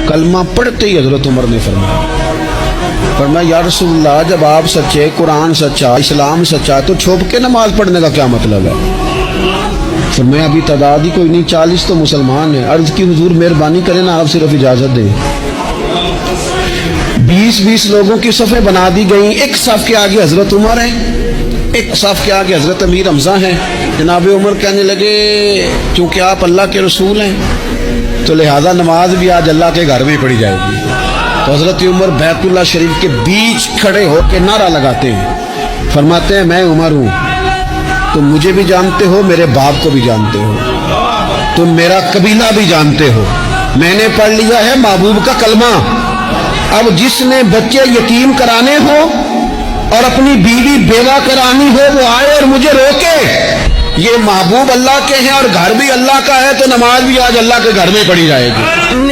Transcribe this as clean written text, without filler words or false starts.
کلمہ پڑھتے ہی حضرت عمر نے فرمایا یا رسول اللہ جب آپ سچے، قرآن سچا، اسلام سچا، تو چھپ کے نماز پڑھنے کا کیا مطلب ہے؟ فرمایا ابھی تعداد ہی کوئی نہیں، 40 تو مسلمان ہیں۔ عرض کی حضور مہربانی کریں نا، آپ صرف اجازت دیں۔ 20 لوگوں کی صفیں بنا دی گئیں، ایک صف کے آگے حضرت عمر ہیں، ایک صف کے آگے حضرت امیر حمزہ ہیں۔ جناب عمر کہنے لگے چونکہ آپ اللہ کے رسول ہیں تو لہذا نماز بھی آج اللہ کے گھر میں پڑھی جائے گی۔ تو حضرت عمر بیت اللہ شریف کے بیچ کھڑے ہو کے نعرہ لگاتے ہیں، فرماتے ہیں میں عمر ہوں، تم مجھے بھی جانتے ہو، میرے باپ کو بھی جانتے ہو، تم میرا قبیلہ بھی جانتے ہو، میں نے پڑھ لیا ہے محبوب کا کلمہ۔ اب جس نے بچے یتیم کرانے ہو اور اپنی بیوی بیوہ کرانی ہو وہ آئے اور مجھے روکے، یہ محبوب اللہ کے ہیں اور گھر بھی اللہ کا ہے، تو نماز بھی آج اللہ کے گھر میں پڑھی جائے گی۔